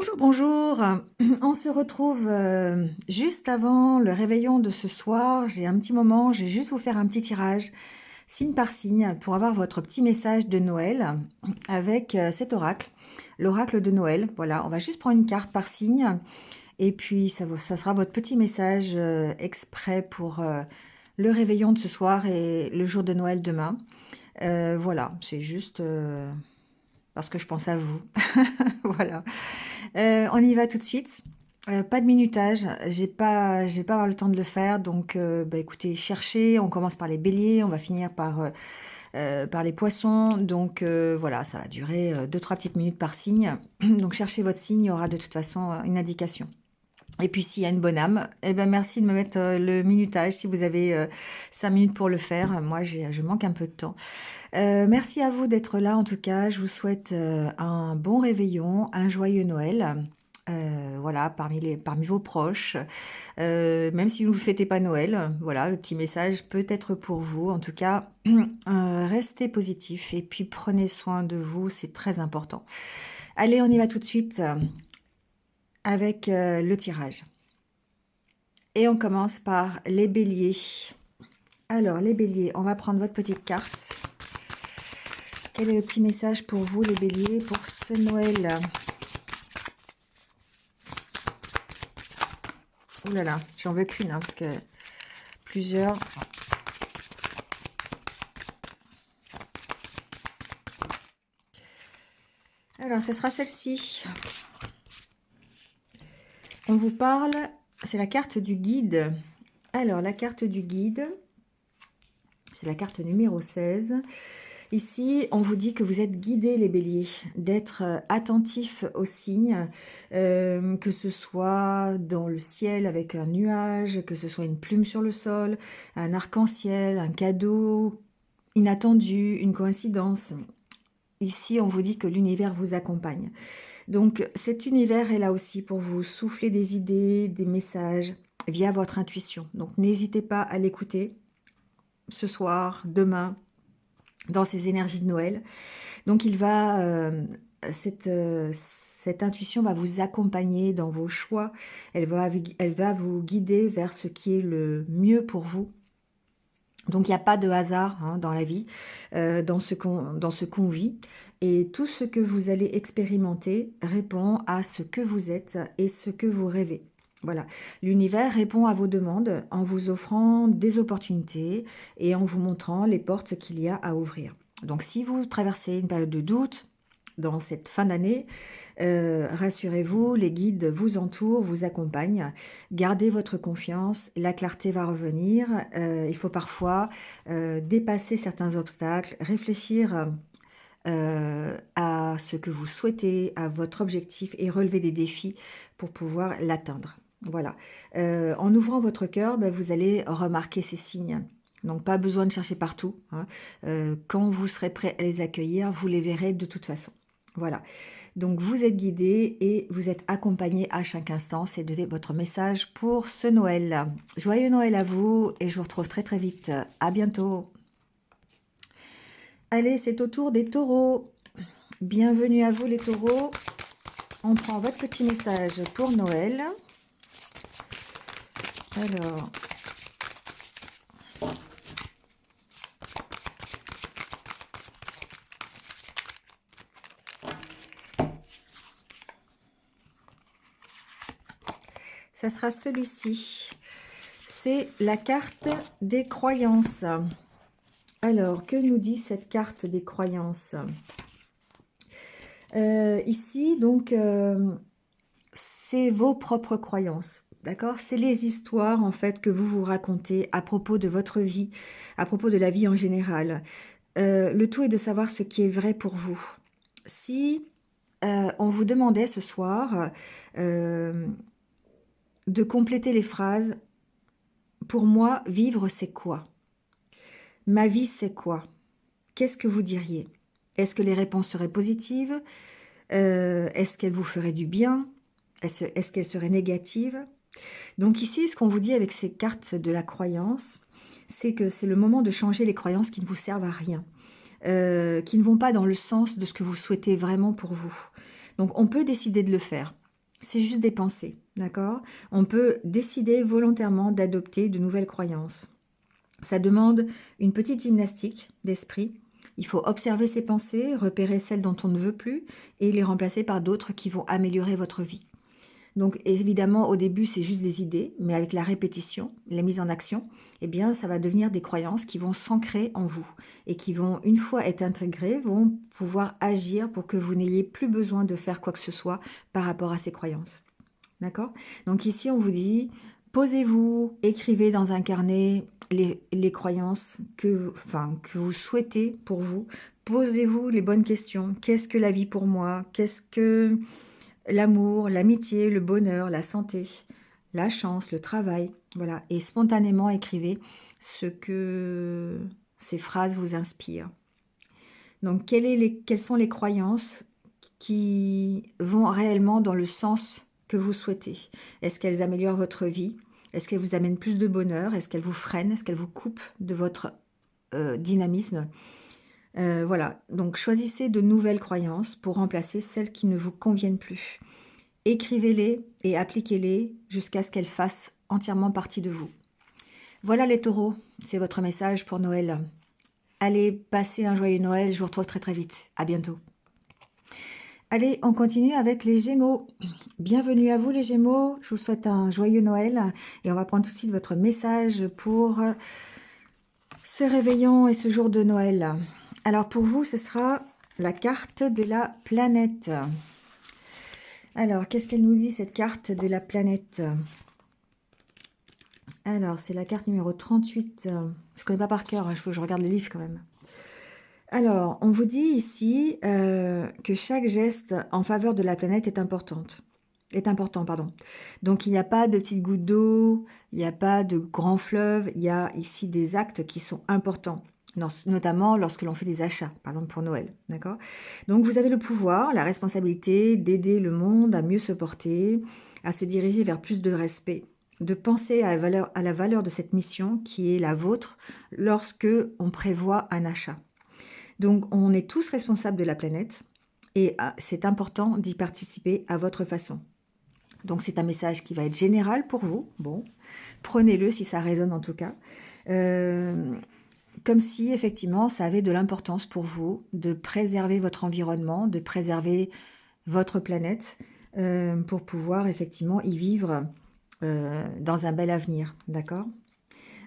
Bonjour, bonjour. On se retrouve juste avant le réveillon de ce soir. J'ai un petit moment, je vais juste vous faire un petit tirage, signe par signe, pour avoir votre petit message de Noël avec cet oracle, l'oracle de Noël. Voilà, on va juste prendre une carte par signe et puis ça sera votre petit message exprès pour le réveillon de ce soir et le jour de Noël demain. Voilà, c'est juste parce que je pense à vous. Voilà. On y va tout de suite. Pas de minutage, je vais pas avoir le temps de le faire, donc bah, écoutez, cherchez, on commence par les béliers, on va finir par les poissons, donc voilà, ça va durer 2-3 petites minutes par signe, donc cherchez votre signe, il y aura de toute façon une indication. Et puis s'il y a une bonne âme, eh ben merci de me mettre le minutage si vous avez 5 minutes pour le faire. Moi, je manque un peu de temps. Merci à vous d'être là en tout cas. Je vous souhaite un bon réveillon, un joyeux Noël. Voilà, parmi vos proches. Même si vous ne fêtez pas Noël, voilà, le petit message peut être pour vous. En tout cas, restez positif et puis prenez soin de vous, c'est très important. Allez, on y va tout de suite avec le tirage. Et on commence par les béliers. Alors, les béliers, on va prendre votre petite carte. Quel est le petit message pour vous, les béliers, pour ce Noël? Ouh là là, j'en veux qu'une, hein, parce que plusieurs. Alors, ce sera celle-ci. On vous parle, c'est la carte du guide. Alors, la carte du guide, c'est la carte numéro 16. Ici, on vous dit que vous êtes guidés, les béliers, d'être attentifs aux signes, que ce soit dans le ciel avec un nuage, que ce soit une plume sur le sol, un arc-en-ciel, un cadeau inattendu, une coïncidence. Ici, on vous dit que l'univers vous accompagne. Donc, cet univers est là aussi pour vous souffler des idées, des messages via votre intuition. Donc, n'hésitez pas à l'écouter ce soir, demain, dans ces énergies de Noël. Donc il va, cette intuition va vous accompagner dans vos choix, elle va vous guider vers ce qui est le mieux pour vous. Donc il n'y a pas de hasard hein, dans la vie, dans ce qu'on vit. Et tout ce que vous allez expérimenter répond à ce que vous êtes et ce que vous rêvez. Voilà, l'univers répond à vos demandes en vous offrant des opportunités et en vous montrant les portes qu'il y a à ouvrir. Donc si vous traversez une période de doute dans cette fin d'année, rassurez-vous, les guides vous entourent, vous accompagnent. Gardez votre confiance, la clarté va revenir. Il faut parfois dépasser certains obstacles, réfléchir à ce que vous souhaitez, à votre objectif et relever des défis pour pouvoir l'atteindre. Voilà. En ouvrant votre cœur, ben, vous allez remarquer ces signes. Donc, pas besoin de chercher partout. Hein. Quand vous serez prêt à les accueillir, vous les verrez de toute façon. Voilà. Donc, vous êtes guidé et vous êtes accompagné à chaque instant. C'est votre message pour ce Noël. Joyeux Noël à vous et je vous retrouve très très vite. À bientôt. Allez, c'est au tour des taureaux. Bienvenue à vous les taureaux. On prend votre petit message pour Noël. Alors, ça sera celui-ci. C'est la carte des croyances. Alors, que nous dit cette carte des croyances? Ici, donc, c'est vos propres croyances. D'accord? C'est les histoires, en fait, que vous vous racontez à propos de votre vie, à propos de la vie en général. Le tout est de savoir ce qui est vrai pour vous. Si on vous demandait ce soir de compléter les phrases, pour moi, vivre, c'est quoi? Ma vie, c'est quoi? Qu'est-ce que vous diriez? Est-ce que les réponses seraient positives? Est-ce qu'elles vous feraient du bien? Est-ce qu'elles seraient négatives? Donc ici, ce qu'on vous dit avec ces cartes de la croyance, c'est que c'est le moment de changer les croyances qui ne vous servent à rien, qui ne vont pas dans le sens de ce que vous souhaitez vraiment pour vous. Donc on peut décider de le faire. c'est juste des pensées, d'accord? On peut décider volontairement d'adopter de nouvelles croyances. Ça demande une petite gymnastique d'esprit. Il faut observer ses pensées, repérer celles dont on ne veut plus et les remplacer par d'autres qui vont améliorer votre vie. Donc évidemment, au début, c'est juste des idées, mais avec la répétition, la mise en action, eh bien, ça va devenir des croyances qui vont s'ancrer en vous et qui vont, une fois être intégrées, vont pouvoir agir pour que vous n'ayez plus besoin de faire quoi que ce soit par rapport à ces croyances. D'accord? Donc ici, on vous dit, posez-vous, écrivez dans un carnet les croyances que vous souhaitez pour vous. Posez-vous les bonnes questions. Qu'est-ce que la vie pour moi? Qu'est-ce que l'amour, l'amitié, le bonheur, la santé, la chance, le travail? Voilà. Et spontanément, écrivez ce que ces phrases vous inspirent. Donc, quelles sont les croyances qui vont réellement dans le sens que vous souhaitez? Est-ce qu'elles améliorent votre vie? Est-ce qu'elles vous amènent plus de bonheur? Est-ce qu'elles vous freinent? Est-ce qu'elles vous coupent de votre dynamisme? Voilà, donc choisissez de nouvelles croyances pour remplacer celles qui ne vous conviennent plus. Écrivez-les et appliquez-les jusqu'à ce qu'elles fassent entièrement partie de vous. Voilà les taureaux, c'est votre message pour Noël. Allez, passez un joyeux Noël, je vous retrouve très très vite. À bientôt. Allez, on continue avec les Gémeaux. Bienvenue à vous les Gémeaux, je vous souhaite un joyeux Noël et on va prendre tout de suite votre message pour ce réveillon et ce jour de Noël. Alors pour vous, ce sera la carte de la planète. Alors, qu'est-ce qu'elle nous dit cette carte de la planète? Alors, c'est la carte numéro 38. Je ne connais pas par cœur, il faut que je regarde le livre quand même. Alors, on vous dit ici que chaque geste en faveur de la planète est important. Pardon. Donc, il n'y a pas de petites gouttes d'eau, il n'y a pas de grands fleuves, il y a ici des actes qui sont importants, notamment lorsque l'on fait des achats, par exemple pour Noël. D'accord? Donc, vous avez le pouvoir, la responsabilité d'aider le monde à mieux se porter, à se diriger vers plus de respect, de penser à la valeur de cette mission qui est la vôtre lorsque on prévoit un achat. Donc, on est tous responsables de la planète et c'est important d'y participer à votre façon. Donc, c'est un message qui va être général pour vous. Bon, prenez-le si ça résonne en tout cas. Comme si, effectivement, ça avait de l'importance pour vous de préserver votre environnement, de préserver votre planète pour pouvoir, effectivement, y vivre dans un bel avenir. D'accord?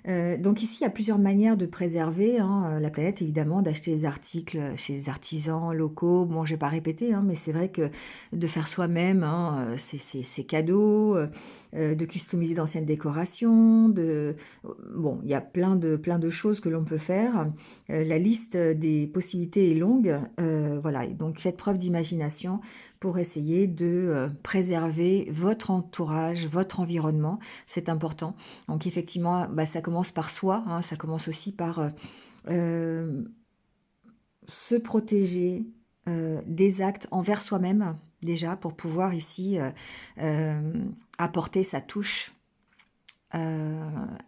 Donc ici, il y a plusieurs manières de préserver la planète, évidemment, d'acheter des articles chez des artisans locaux. Bon, je ne vais pas répéter, mais c'est vrai que de faire soi-même ces cadeaux, de customiser d'anciennes décorations, bon, il y a plein de choses que l'on peut faire. La liste des possibilités est longue. Voilà, donc faites preuve d'imagination pour essayer de préserver votre entourage, votre environnement. C'est important. Donc effectivement, ça commence par soi, ça commence aussi par se protéger des actes envers soi-même, déjà, pour pouvoir ici apporter sa touche à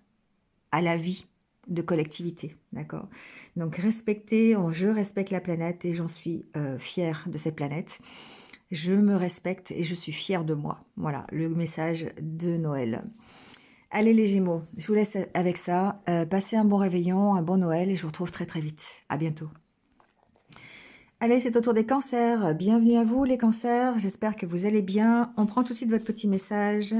la vie de collectivité, d'accord? Donc je respecte la planète et j'en suis fière de cette planète. Je me respecte et je suis fière de moi. Voilà, le message de Noël. Allez les Gémeaux, je vous laisse avec ça. Passez un bon réveillon, un bon Noël et je vous retrouve très très vite. À bientôt. Allez, c'est au tour des cancers. Bienvenue à vous les cancers. J'espère que vous allez bien. On prend tout de suite votre petit message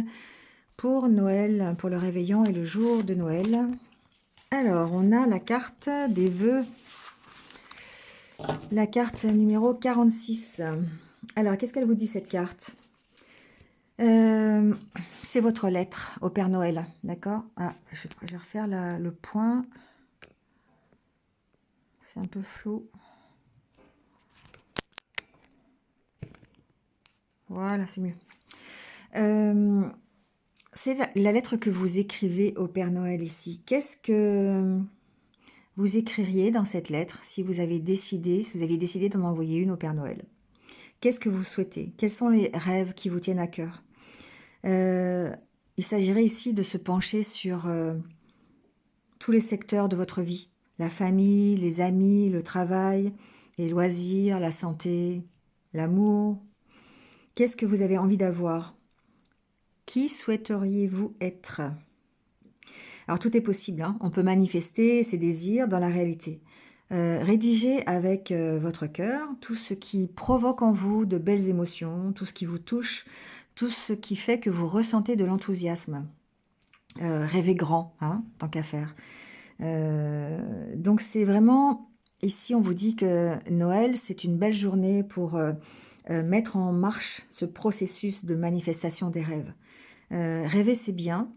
pour Noël, pour le réveillon et le jour de Noël. Alors, on a la carte des vœux. La carte numéro 46. Alors, qu'est-ce qu'elle vous dit cette carte? C'est votre lettre au Père Noël, d'accord? Je vais refaire le point. C'est un peu flou. Voilà, c'est mieux. C'est la lettre que vous écrivez au Père Noël ici. Qu'est-ce que vous écririez dans cette lettre si vous aviez décidé d'en envoyer une au Père Noël? Qu'est-ce que vous souhaitez? Quels sont les rêves qui vous tiennent à cœur? Il s'agirait ici de se pencher sur tous les secteurs de votre vie. La famille, les amis, le travail, les loisirs, la santé, l'amour. Qu'est-ce que vous avez envie d'avoir? Qui souhaiteriez-vous être? Alors tout est possible, hein. On peut manifester ses désirs dans la réalité. Rédigez avec votre cœur tout ce qui provoque en vous de belles émotions, tout ce qui vous touche, tout ce qui fait que vous ressentez de l'enthousiasme. Rêvez grand, hein, tant qu'à faire. Donc c'est vraiment, ici on vous dit que Noël, c'est une belle journée pour mettre en marche ce processus de manifestation des rêves. Rêver, c'est bien,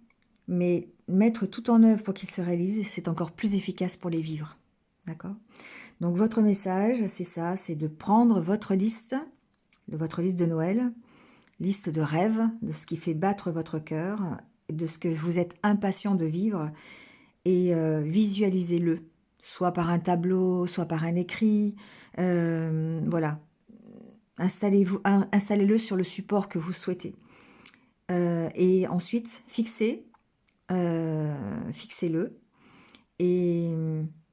mais mettre tout en œuvre pour qu'ils se réalisent, c'est encore plus efficace pour les vivre. D'accord? Donc votre message, c'est ça, c'est de prendre votre liste de Noël, liste de rêves, de ce qui fait battre votre cœur, de ce que vous êtes impatient de vivre, et visualisez-le, soit par un tableau, soit par un écrit, voilà. Installez-le sur le support que vous souhaitez. Et ensuite, fixez-le et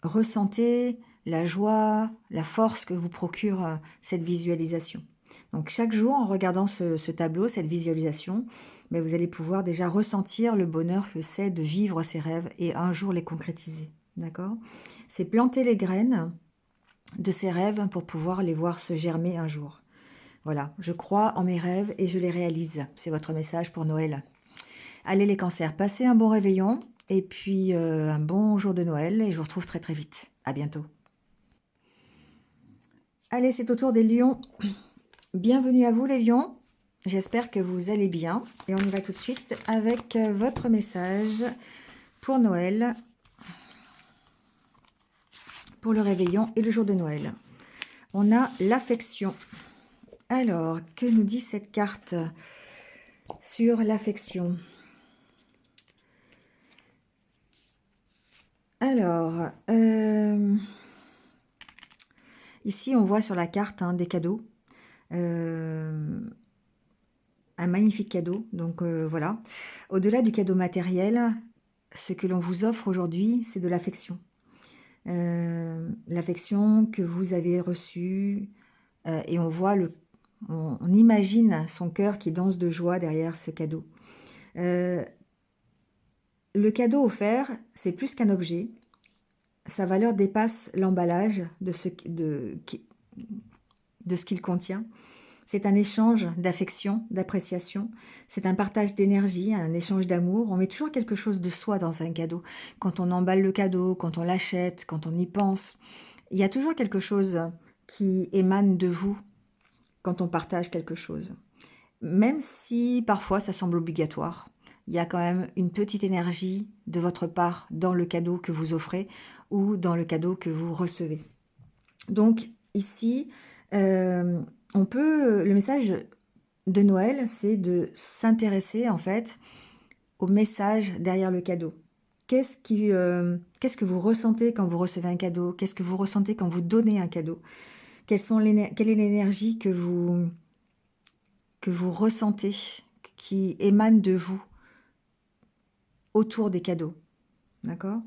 ressentez la joie, la force que vous procure cette visualisation. Donc chaque jour, en regardant ce tableau, cette visualisation, mais vous allez pouvoir déjà ressentir le bonheur que c'est de vivre ces rêves et un jour les concrétiser. D'accord? C'est planter les graines de ces rêves pour pouvoir les voir se germer un jour. Voilà, je crois en mes rêves et je les réalise. C'est votre message pour Noël. Allez les cancers, passez un bon réveillon et puis un bon jour de Noël et je vous retrouve très très vite. À bientôt. Allez, c'est au tour des lions. Bienvenue à vous les lions. J'espère que vous allez bien. Et on y va tout de suite avec votre message pour Noël, pour le réveillon et le jour de Noël. On a l'affection. Alors, que nous dit cette carte sur l'affection? Alors, ici on voit sur la carte des cadeaux. Un magnifique cadeau. Donc voilà. Au-delà du cadeau matériel, ce que l'on vous offre aujourd'hui, c'est de l'affection. L'affection que vous avez reçue. Et on voit on imagine son cœur qui danse de joie derrière ce cadeau. Le cadeau offert, c'est plus qu'un objet. Sa valeur dépasse l'emballage de ce qu'il contient. C'est un échange d'affection, d'appréciation. C'est un partage d'énergie, un échange d'amour. On met toujours quelque chose de soi dans un cadeau. Quand on emballe le cadeau, quand on l'achète, quand on y pense, il y a toujours quelque chose qui émane de vous quand on partage quelque chose. Même si parfois ça semble obligatoire, il y a quand même une petite énergie de votre part dans le cadeau que vous offrez ou dans le cadeau que vous recevez. Donc ici, le message de Noël, c'est de s'intéresser en fait au message derrière le cadeau. Qu'est-ce que vous ressentez quand vous recevez un cadeau? Qu'est-ce que vous ressentez quand vous donnez un cadeau? Quelle est l'énergie que vous ressentez, qui émane de vous autour des cadeaux? D'accord?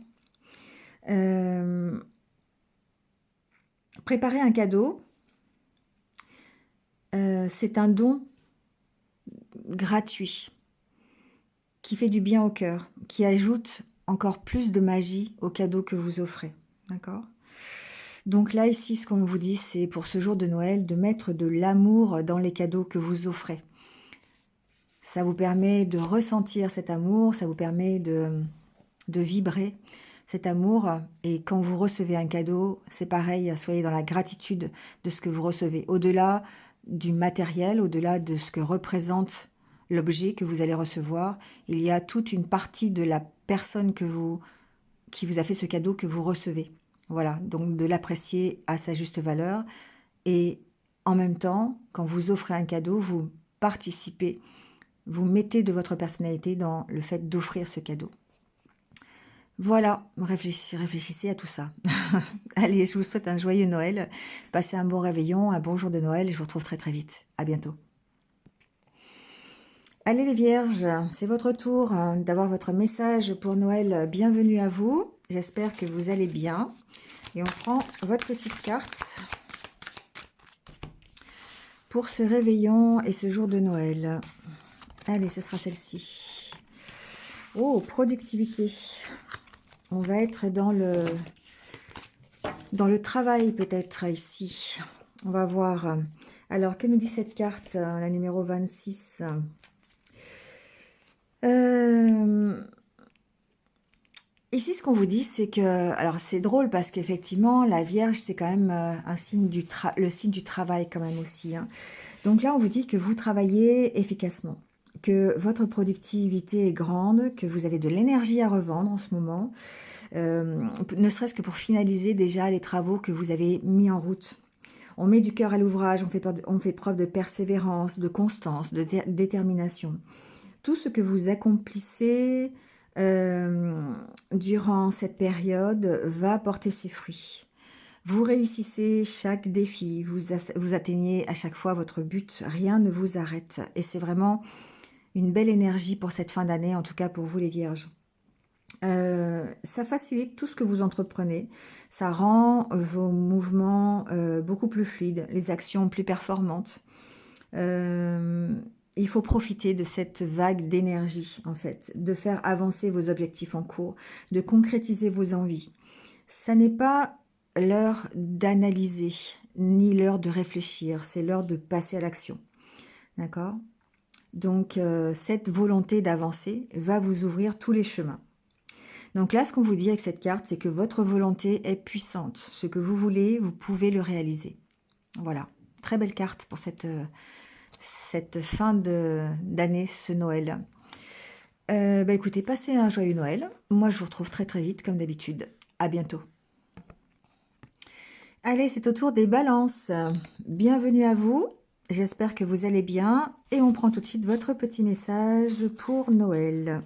Préparer un cadeau, c'est un don gratuit qui fait du bien au cœur, qui ajoute encore plus de magie au cadeau que vous offrez. D'accord? Donc là, ici, ce qu'on vous dit, c'est pour ce jour de Noël, de mettre de l'amour dans les cadeaux que vous offrez. Ça vous permet de ressentir cet amour, ça vous permet de vibrer cet amour. Et quand vous recevez un cadeau, c'est pareil, soyez dans la gratitude de ce que vous recevez. Au-delà du matériel, au-delà de ce que représente l'objet que vous allez recevoir, il y a toute une partie de la personne qui vous a fait ce cadeau que vous recevez. Voilà, donc de l'apprécier à sa juste valeur. Et en même temps, quand vous offrez un cadeau, vous participez, vous mettez de votre personnalité dans le fait d'offrir ce cadeau. Voilà, réfléchissez à tout ça. Allez, je vous souhaite un joyeux Noël. Passez un bon réveillon, un bon jour de Noël et je vous retrouve très très vite. À bientôt. Allez les vierges, c'est votre tour d'avoir votre message pour Noël. Bienvenue à vous. J'espère que vous allez bien. Et on prend votre petite carte pour ce réveillon et ce jour de Noël. Allez, ce sera celle-ci. Oh, productivité. On va être dans le travail peut-être ici. On va voir. Alors, que nous dit cette carte, la numéro 26 ? Ici, ce qu'on vous dit, c'est que... Alors, c'est drôle parce qu'effectivement, la Vierge, c'est quand même un signe le signe du travail quand même aussi. Hein. Donc là, on vous dit que vous travaillez efficacement, que votre productivité est grande, que vous avez de l'énergie à revendre en ce moment, ne serait-ce que pour finaliser déjà les travaux que vous avez mis en route. On met du cœur à l'ouvrage, on fait preuve de persévérance, de constance, de détermination. Tout ce que vous accomplissez durant cette période va porter ses fruits. Vous réussissez chaque défi, vous atteignez à chaque fois votre but, rien ne vous arrête. Et c'est vraiment une belle énergie pour cette fin d'année, en tout cas pour vous les Vierges. Ça facilite tout ce que vous entreprenez, ça rend vos mouvements beaucoup plus fluides, les actions plus performantes. Il faut profiter de cette vague d'énergie, en fait, de faire avancer vos objectifs en cours, de concrétiser vos envies. Ça n'est pas l'heure d'analyser, ni l'heure de réfléchir, c'est l'heure de passer à l'action. D'accord ? Donc, cette volonté d'avancer va vous ouvrir tous les chemins. Donc là, ce qu'on vous dit avec cette carte, c'est que votre volonté est puissante. Ce que vous voulez, vous pouvez le réaliser. Voilà, très belle carte pour cette fin d'année, ce Noël. Écoutez, passez un joyeux Noël. Moi, je vous retrouve très très vite, comme d'habitude. À bientôt. Allez, c'est au tour des balances. Bienvenue à vous. J'espère que vous allez bien. Et on prend tout de suite votre petit message pour Noël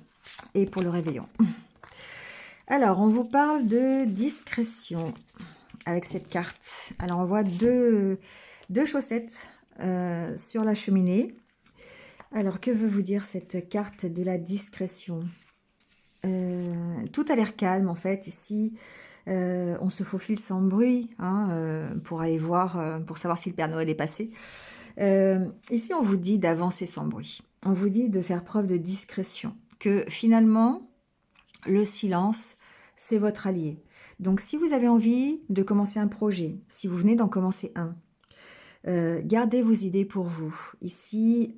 et pour le réveillon. Alors, on vous parle de discrétion avec cette carte. Alors, on voit deux chaussettes sur la cheminée. Alors, que veut vous dire cette carte de la discrétion ? Tout a l'air calme, en fait. Ici, on se faufile sans bruit pour aller voir, pour savoir si le Père Noël est passé. Ici, on vous dit d'avancer sans bruit. On vous dit de faire preuve de discrétion. Que finalement, le silence, c'est votre allié. Donc, si vous avez envie de commencer un projet, si vous venez d'en commencer un, gardez vos idées pour vous. Ici,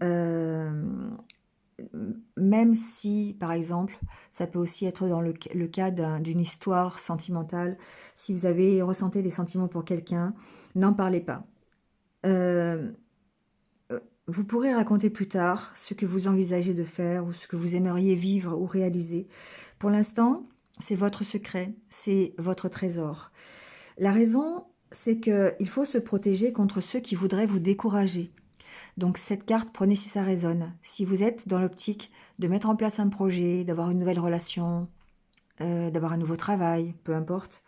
même si, par exemple, ça peut aussi être dans le cas d'une histoire sentimentale, si vous avez ressenti des sentiments pour quelqu'un, n'en parlez pas. Vous pourrez raconter plus tard ce que vous envisagez de faire ou ce que vous aimeriez vivre ou réaliser. Pour l'instant, c'est votre secret, c'est votre trésor. La raison, c'est qu'il faut se protéger contre ceux qui voudraient vous décourager. Donc cette carte, prenez si ça résonne. Si vous êtes dans l'optique de mettre en place un projet, d'avoir une nouvelle relation, d'avoir un nouveau travail, peu importe,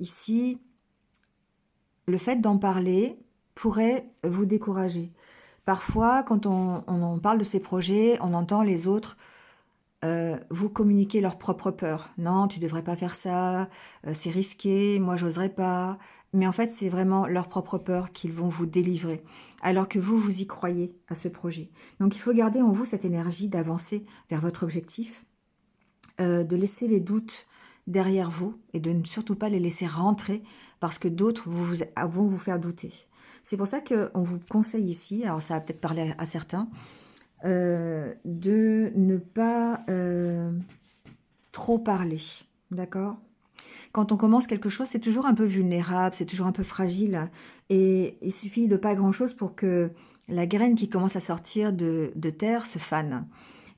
ici, le fait d'en parler pourrait vous décourager. Parfois, quand on parle de ces projets, on entend les autres vous communiquer leur propre peur. Non, tu devrais pas faire ça, c'est risqué, moi j'oserais pas. Mais en fait, c'est vraiment leur propre peur qu'ils vont vous délivrer, alors que vous, vous y croyez à ce projet. Donc il faut garder en vous cette énergie d'avancer vers votre objectif, de laisser les doutes derrière vous et de ne surtout pas les laisser rentrer parce que d'autres vont vous faire douter. C'est pour ça qu'on vous conseille ici, alors ça va peut-être parler à certains, de ne pas trop parler, d'accord ? Quand on commence quelque chose, c'est toujours un peu vulnérable, c'est toujours un peu fragile, et il suffit de pas grand-chose pour que la graine qui commence à sortir de terre se fane,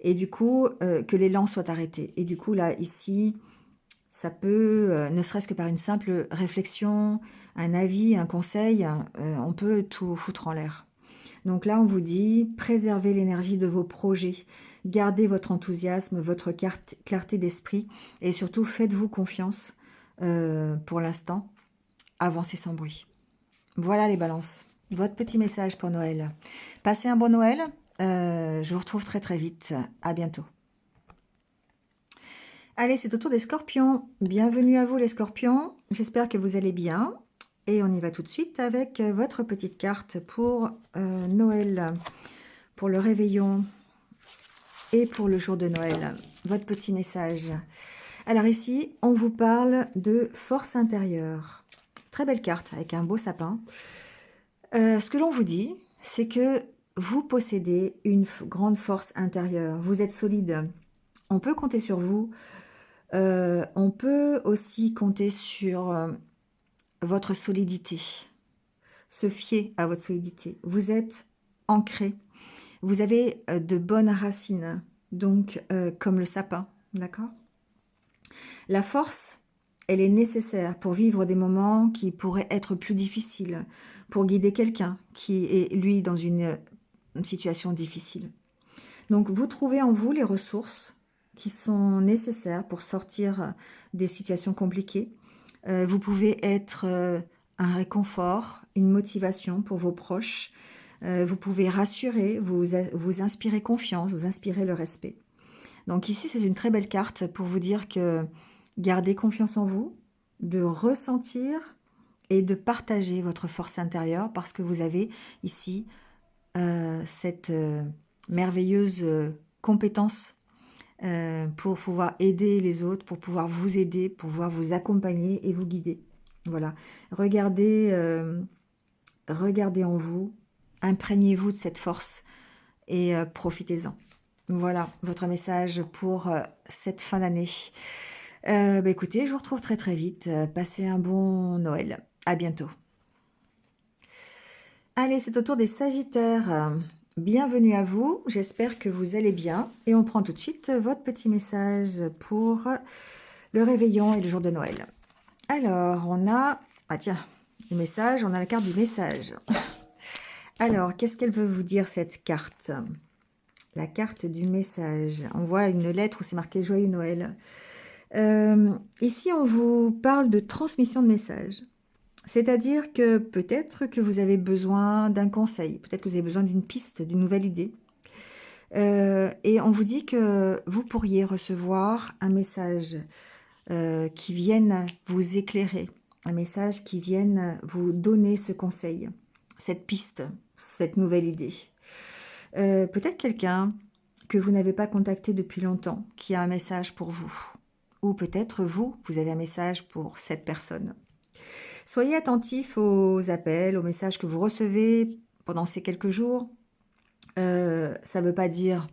et du coup, que l'élan soit arrêté. Et du coup, là, ici, ça peut, ne serait-ce que par une simple réflexion, un avis, un conseil, on peut tout foutre en l'air. Donc là, on vous dit, préservez l'énergie de vos projets, gardez votre enthousiasme, votre clarté d'esprit et surtout faites-vous confiance pour l'instant, avancez sans bruit. Voilà les balances, votre petit message pour Noël. Passez un bon Noël, je vous retrouve très très vite, à bientôt. Allez, c'est au tour des scorpions. Bienvenue à vous les scorpions, j'espère que vous allez bien. Et on y va tout de suite avec votre petite carte pour Noël, pour le réveillon et pour le jour de Noël. Votre petit message. Alors ici, on vous parle de force intérieure. Très belle carte avec un beau sapin. Ce que l'on vous dit, c'est que vous possédez une grande force intérieure. Vous êtes solide. On peut compter sur vous. On peut aussi compter sur votre solidité. Se fier à votre solidité. Vous êtes ancré. Vous avez de bonnes racines, donc comme le sapin, d'accord? La force, elle est nécessaire pour vivre des moments qui pourraient être plus difficiles, pour guider quelqu'un qui est, lui, dans une situation difficile. Donc, vous trouvez en vous les ressources qui sont nécessaires pour sortir des situations compliquées. Vous pouvez être un réconfort, une motivation pour vos proches. Vous pouvez rassurer, vous inspirer confiance, vous inspirer le respect. Donc ici, c'est une très belle carte pour vous dire que gardez confiance en vous, de ressentir et de partager votre force intérieure parce que vous avez ici cette merveilleuse compétence pour pouvoir aider les autres, pour pouvoir vous aider, pour pouvoir vous accompagner et vous guider. Voilà. Regardez en vous, imprégnez-vous de cette force et profitez-en. Voilà votre message pour cette fin d'année. Écoutez, je vous retrouve très très vite. Passez un bon Noël. À bientôt. Allez, c'est au tour des Sagittaires. Bienvenue à vous. J'espère que vous allez bien. Et on prend tout de suite votre petit message pour le réveillon et le jour de Noël. Alors, on a... Ah tiens, le message, on a la carte du message. Alors, qu'est-ce qu'elle veut vous dire, cette carte? La carte du message. On voit une lettre où c'est marqué « Joyeux Noël ». Ici, on vous parle de transmission de message. C'est-à-dire que peut-être que vous avez besoin d'un conseil, peut-être que vous avez besoin d'une piste, d'une nouvelle idée. Et on vous dit que vous pourriez recevoir un message qui vienne vous éclairer, un message qui vienne vous donner ce conseil, cette piste, cette nouvelle idée. Peut-être quelqu'un que vous n'avez pas contacté depuis longtemps, qui a un message pour vous. Ou peut-être vous avez un message pour cette personne. Soyez attentifs aux appels, aux messages que vous recevez pendant ces quelques jours. Ça ne veut pas dire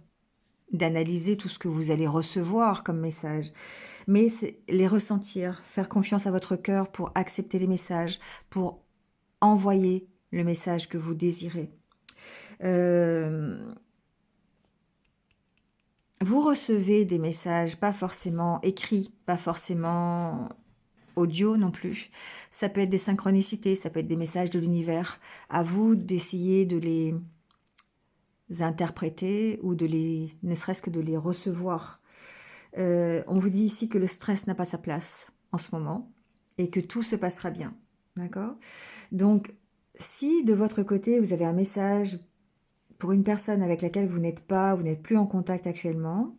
d'analyser tout ce que vous allez recevoir comme message, mais c'est les ressentir, faire confiance à votre cœur pour accepter les messages, pour envoyer le message que vous désirez. Vous recevez des messages, pas forcément écrits, pas forcément audio non plus. Ça peut être des synchronicités, ça peut être des messages de l'univers. À vous d'essayer de les interpréter ou ne serait-ce que de les recevoir. On vous dit ici que le stress n'a pas sa place en ce moment et que tout se passera bien. D'accord? Donc, si de votre côté, vous avez un message pour une personne avec laquelle vous n'êtes plus en contact actuellement,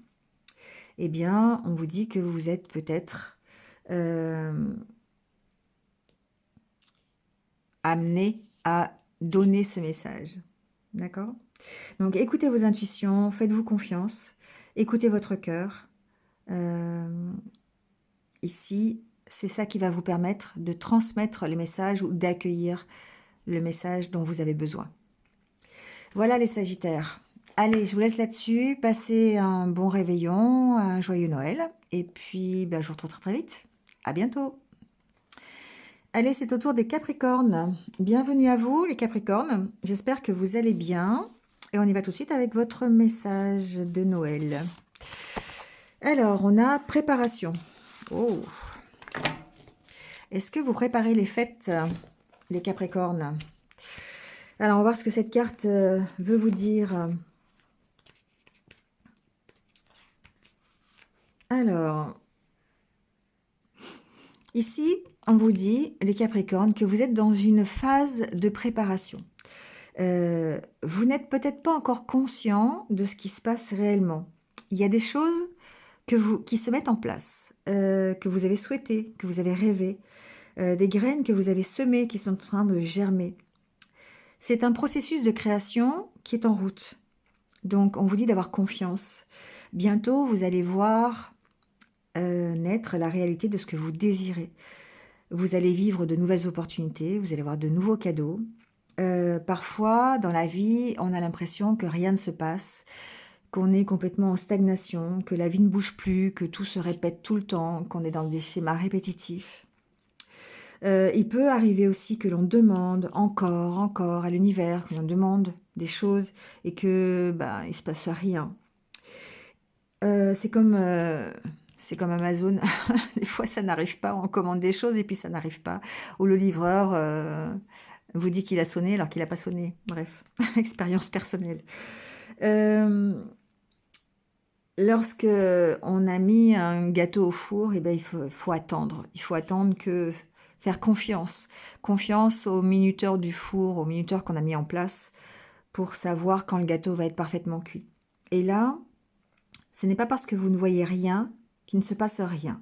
eh bien, on vous dit que vous êtes peut-être amené à donner ce message. D'accord? Donc, écoutez vos intuitions, faites-vous confiance, écoutez votre cœur. Ici, c'est ça qui va vous permettre de transmettre les messages ou d'accueillir le message dont vous avez besoin. Voilà les Sagittaires. Allez, je vous laisse là-dessus. Passez un bon réveillon, un joyeux Noël. Et puis, je vous retrouve très très vite. À bientôt. Allez, c'est au tour des Capricornes. Bienvenue à vous, les Capricornes. J'espère que vous allez bien. Et on y va tout de suite avec votre message de Noël. Alors, on a préparation. Oh. Est-ce que vous préparez les fêtes, les Capricornes? Alors, on va voir ce que cette carte veut vous dire. Alors, ici, on vous dit, les Capricornes, que vous êtes dans une phase de préparation. Vous n'êtes peut-être pas encore conscient de ce qui se passe réellement. Il y a des choses qui se mettent en place, que vous avez souhaité, que vous avez rêvé. des graines que vous avez semées qui sont en train de germer. C'est un processus de création qui est en route. Donc, on vous dit d'avoir confiance. Bientôt, vous allez voir naître la réalité de ce que vous désirez. Vous allez vivre de nouvelles opportunités, vous allez avoir de nouveaux cadeaux. Parfois, dans la vie, on a l'impression que rien ne se passe, qu'on est complètement en stagnation, que la vie ne bouge plus, que tout se répète tout le temps, qu'on est dans des schémas répétitifs. Il peut arriver aussi que l'on demande encore à l'univers, que l'on demande des choses et que il se passe rien. C'est comme Amazon. Des fois, ça n'arrive pas. On commande des choses et puis ça n'arrive pas. Ou le livreur vous dit qu'il a sonné alors qu'il n'a pas sonné. Bref, expérience personnelle. Lorsque on a mis un gâteau au four, il faut attendre. Il faut attendre faire confiance. Confiance au minuteur du four, au minuteur qu'on a mis en place pour savoir quand le gâteau va être parfaitement cuit. Et là, ce n'est pas parce que vous ne voyez rien qu'il ne se passe rien.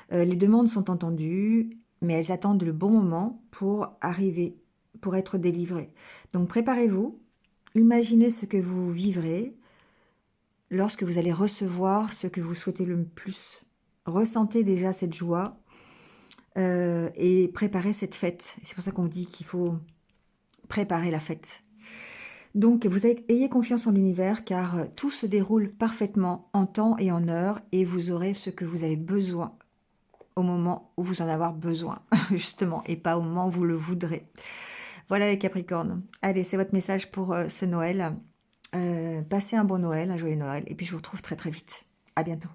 Les demandes sont entendues, mais elles attendent le bon moment pour arriver, pour être délivrées. Donc préparez-vous, imaginez ce que vous vivrez lorsque vous allez recevoir ce que vous souhaitez le plus. Ressentez déjà cette joie et préparez cette fête. C'est pour ça qu'on dit qu'il faut préparer la fête. Donc, ayez confiance en l'univers car tout se déroule parfaitement en temps et en heure et vous aurez ce que vous avez besoin au moment où vous en avez besoin, justement, et pas au moment où vous le voudrez. Voilà les Capricornes. Allez, c'est votre message pour ce Noël. Passez un bon Noël, un joyeux Noël, et puis je vous retrouve très très vite. À bientôt.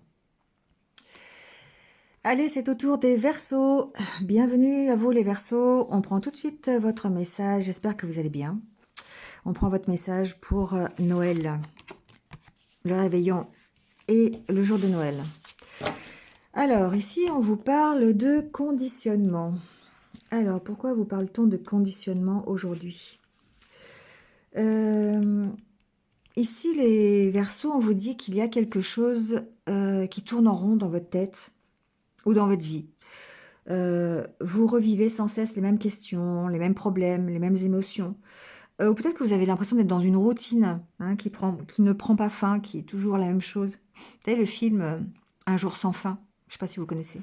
Allez, c'est au tour des Verseaux. Bienvenue à vous les Verseaux. On prend tout de suite votre message. J'espère que vous allez bien. On prend votre message pour Noël, le réveillon et le jour de Noël. Alors, ici, on vous parle de conditionnement. Alors, pourquoi vous parle-t-on de conditionnement aujourd'hui? Ici, les Verseaux, on vous dit qu'il y a quelque chose qui tourne en rond dans votre tête ou dans votre vie. Vous revivez sans cesse les mêmes questions, les mêmes problèmes, les mêmes émotions. Ou peut-être que vous avez l'impression d'être dans une routine qui ne prend pas fin, qui est toujours la même chose. Vous savez, le film Un jour sans fin, je ne sais pas si vous connaissez.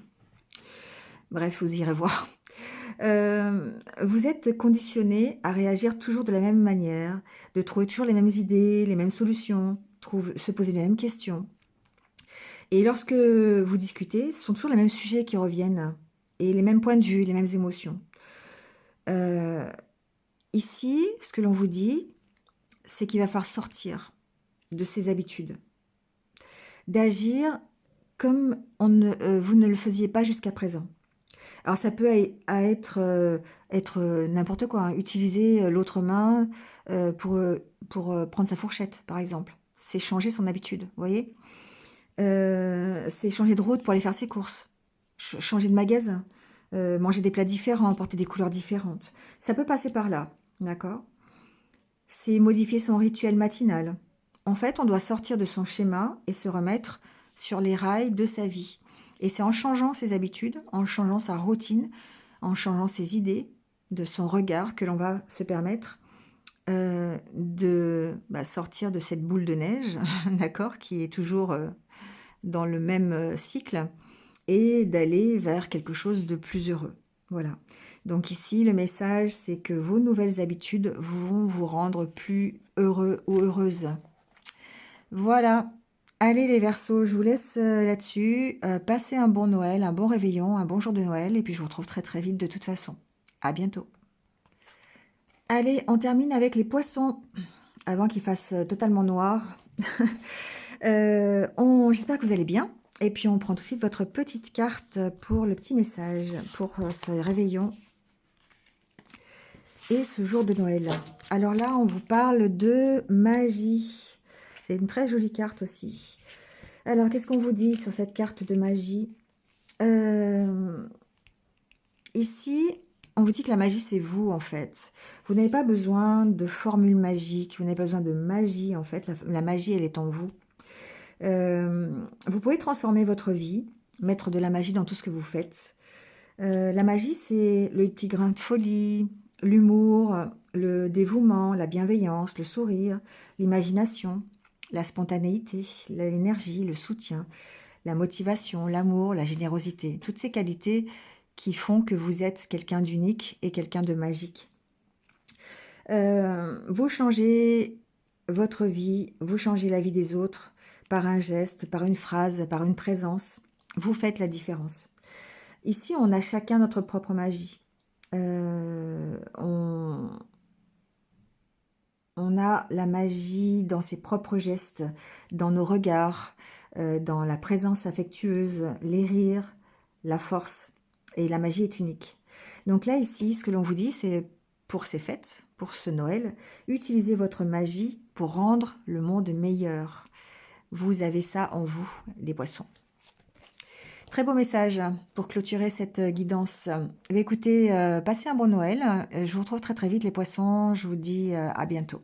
Bref, vous irez voir. Vous êtes conditionné à réagir toujours de la même manière, de trouver toujours les mêmes idées, les mêmes solutions, se poser les mêmes questions. Et lorsque vous discutez, ce sont toujours les mêmes sujets qui reviennent, et les mêmes points de vue, les mêmes émotions. Ici, ce que l'on vous dit, c'est qu'il va falloir sortir de ces habitudes, d'agir comme vous ne le faisiez pas jusqu'à présent. Alors ça peut être n'importe quoi, utiliser l'autre main pour prendre sa fourchette, par exemple. C'est changer son habitude, vous voyez. C'est changer de route pour aller faire ses courses, changer de magasin, manger des plats différents, porter des couleurs différentes. Ça peut passer par là. D'accord? C'est modifier son rituel matinal. En fait, on doit sortir de son schéma et se remettre sur les rails de sa vie. Et c'est en changeant ses habitudes, en changeant sa routine, en changeant ses idées, de son regard que l'on va se permettre de sortir de cette boule de neige, d'accord, qui est toujours dans le même cycle, et d'aller vers quelque chose de plus heureux. Voilà. Donc ici, le message, c'est que vos nouvelles habitudes vont vous rendre plus heureux ou heureuse. Voilà. Allez les Verseaux, je vous laisse là-dessus. Passez un bon Noël, un bon réveillon, un bon jour de Noël, et puis je vous retrouve très très vite de toute façon. À bientôt. Allez, on termine avec les Poissons, avant qu'il fasse totalement noir. J'espère que vous allez bien. Et puis on prend tout de suite votre petite carte pour le petit message, pour ce réveillon et ce jour de Noël. Alors là, on vous parle de magie. C'est une très jolie carte aussi. Alors, qu'est-ce qu'on vous dit sur cette carte de magie? Ici, on vous dit que la magie, c'est vous, en fait. Vous n'avez pas besoin de formule magique, vous n'avez pas besoin de magie, en fait. La magie, elle est en vous. Vous pouvez transformer votre vie, mettre de la magie dans tout ce que vous faites. La magie, c'est le petit grain de folie, l'humour, le dévouement, la bienveillance, le sourire, l'imagination, la spontanéité, l'énergie, le soutien, la motivation, l'amour, la générosité. Toutes ces qualités qui font que vous êtes quelqu'un d'unique et quelqu'un de magique. Vous changez votre vie, vous changez la vie des autres par un geste, par une phrase, par une présence. Vous faites la différence. Ici, on a chacun notre propre magie. On a la magie dans ses propres gestes, dans nos regards, dans la présence affectueuse, les rires, la force. Et la magie est unique. Donc là, ici, ce que l'on vous dit, c'est pour ces fêtes, pour ce Noël, utilisez votre magie pour rendre le monde meilleur. Vous avez ça en vous, les poissons. Très beau message pour clôturer cette guidance. Écoutez, passez un bon Noël. Je vous retrouve très très vite les poissons. Je vous dis à bientôt.